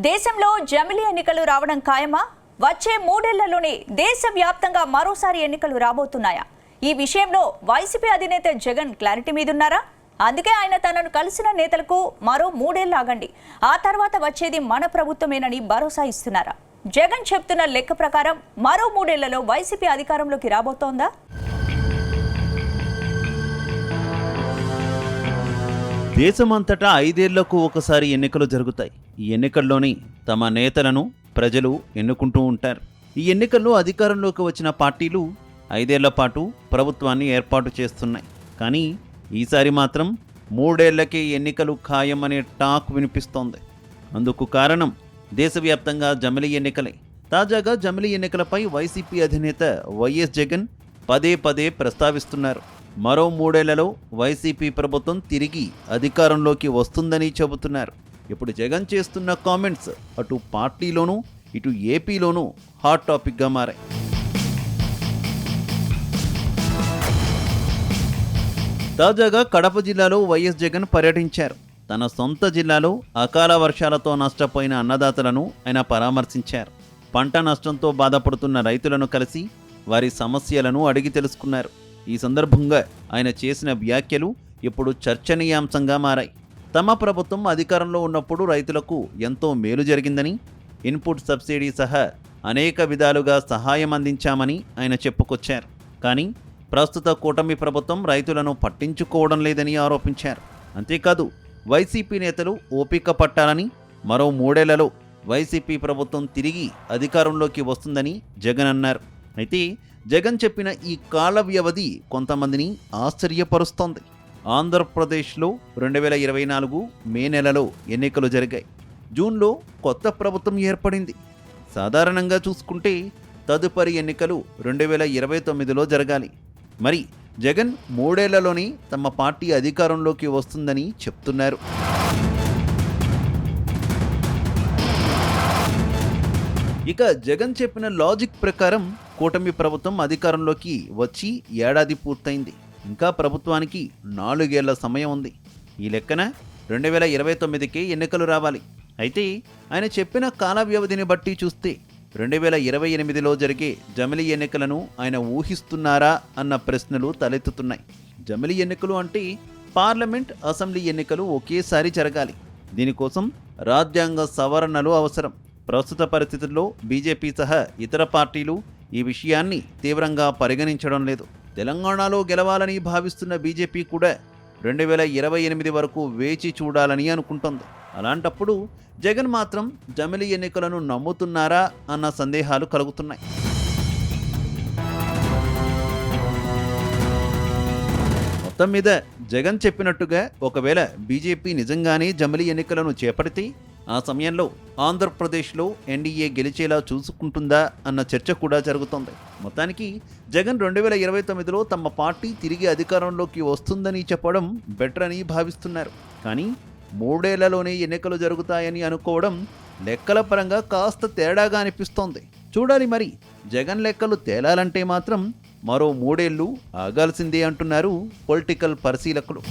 దేశంలో జమిలీ ఎన్నికలు రావడం ఖాయమా? వచ్చే మూడేళ్లలోనే దేశవ్యాప్తంగా మరోసారి ఎన్నికలు రాబోతున్నాయా? ఈ విషయంలో వైసీపీ అధినేత జగన్ క్లారిటీ మీదున్నారా? అందుకే ఆయన తనను కలిసిన నేతలకు మరో మూడేళ్లు ఆగండి, ఆ తర్వాత వచ్చేది మన ప్రభుత్వమేనని భరోసా ఇస్తున్నారా? జగన్ చెప్తున్న లెక్క ప్రకారం మరో మూడేళ్లలో వైసీపీ అధికారంలోకి రాబోతోందా? దేశమంతటా 5 ఏళ్లకు ఒకసారి ఎన్నికలు జరుగుతాయి. ఈ ఎన్నికల్లోని తమ నేతలను ప్రజలు ఎన్నుకుంటూ ఉంటారు. ఈ ఎన్నికల్లో అధికారంలోకి వచ్చిన పార్టీలు 5 ఏళ్ల పాటు ప్రభుత్వాన్ని ఏర్పాటు చేస్తున్నాయి. కానీ ఈసారి మాత్రం 3 ఏళ్లకే ఎన్నికలు ఖాయం అనే టాక్ వినిపిస్తోంది. అందుకు కారణం దేశవ్యాప్తంగా జమిలీ ఎన్నికలే. తాజాగా జమిలీ ఎన్నికలపై వైసీపీ అధినేత వైఎస్ జగన్ పదే పదే ప్రస్తావిస్తున్నారు. మరో 3 ఏళ్లలో వైసీపీ ప్రభుత్వం తిరిగి అధికారంలోకి వస్తుందని చెబుతున్నారు. ఇప్పుడు జగన్ చేస్తున్న కామెంట్స్ అటు పార్టీలోనూ ఇటు ఏపీలోనూ హాట్ టాపిక్గా మారాయి. తాజాగా కడప జిల్లాలో వైఎస్ జగన్ పర్యటించారు. తన సొంత జిల్లాలో అకాల వర్షాలతో నష్టపోయిన అన్నదాతలను ఆయన పరామర్శించారు. పంట నష్టంతో బాధపడుతున్న రైతులను కలిసి వారి సమస్యలను అడిగి తెలుసుకున్నారు. ఈ సందర్భంగా ఆయన చేసిన వ్యాఖ్యలు ఇప్పుడు చర్చనీయాంశంగా మారాయి. తమ ప్రభుత్వం అధికారంలో ఉన్నప్పుడు రైతులకు ఎంతో మేలు జరిగిందని, ఇన్పుట్ సబ్సిడీ సహా అనేక విధాలుగా సహాయం అందించామని ఆయన చెప్పుకొచ్చారు. కానీ ప్రస్తుత కూటమి ప్రభుత్వం రైతులను పట్టించుకోవడం లేదని ఆరోపించారు. అంతేకాదు వైసీపీ నేతలు ఓపిక పట్టాలని, మరో 3 ఏళ్లలో వైసీపీ ప్రభుత్వం తిరిగి అధికారంలోకి వస్తుందని జగన్ అన్నారు. అయితే జగన్ చెప్పిన ఈ కాల వ్యవధి కొంతమందిని ఆశ్చర్యపరుస్తోంది. ఆంధ్రప్రదేశ్లో 2024 మే నెలలో ఎన్నికలు జరిగాయి. జూన్లో కొత్త ప్రభుత్వం ఏర్పడింది. సాధారణంగా చూసుకుంటే తదుపరి ఎన్నికలు 2029లో జరగాలి. మరి జగన్ 3 ఏళ్లలోనే తమ పార్టీ అధికారంలోకి వస్తుందని చెప్తున్నారు. ఇక జగన్ చెప్పిన లాజిక్ ప్రకారం కూటమి ప్రభుత్వం అధికారంలోకి వచ్చి ఏడాది పూర్తయింది. ఇంకా ప్రభుత్వానికి 4 ఏళ్ల సమయం ఉంది. ఈ లెక్కన 2029కే ఎన్నికలు రావాలి. అయితే ఆయన చెప్పిన కాల వ్యవధిని బట్టి చూస్తే 2028లో జరిగే జమిలీ ఎన్నికలను ఆయన ఊహిస్తున్నారా అన్న ప్రశ్నలు తలెత్తుతున్నాయి. జమిలీ ఎన్నికలు అంటే పార్లమెంట్, అసెంబ్లీ ఎన్నికలు ఒకేసారి జరగాలి. దీనికోసం రాజ్యాంగ సవరణలు అవసరం. ప్రస్తుత పరిస్థితుల్లో బీజేపీ సహా ఇతర పార్టీలు ఈ విషయాన్ని తీవ్రంగా పరిగణించడం లేదు. తెలంగాణలో గెలవాలని భావిస్తున్న బీజేపీ కూడా 2028 వరకు వేచి చూడాలని అనుకుంటోంది. అలాంటప్పుడు జగన్ మాత్రం జమిలీ ఎన్నికలను నమ్ముతున్నారా అన్న సందేహాలు కలుగుతున్నాయి. మొత్తం మీద జగన్ చెప్పినట్టుగా ఒకవేళ బీజేపీ నిజంగానే జమిలీ ఎన్నికలను చేపడితే ఆ సమయంలో ఆంధ్రప్రదేశ్లో ఎన్డీఏ గెలిచేలా చూసుకుంటుందా అన్న చర్చ కూడా జరుగుతోంది. మొత్తానికి జగన్ 2029లో తమ పార్టీ తిరిగి అధికారంలోకి వస్తుందని చెప్పడం బెటర్ అని భావిస్తున్నారు. కానీ 3 ఏళ్లలోనే ఎన్నికలు జరుగుతాయని అనుకోవడం లెక్కల పరంగా కాస్త తేడాగా అనిపిస్తోంది. చూడాలి మరి. జగన్ లెక్కలు తేలాలంటే మాత్రం మరో 3 ఏళ్లు ఆగాల్సిందే అంటున్నారు పొలిటికల్ పరిశీలకులు.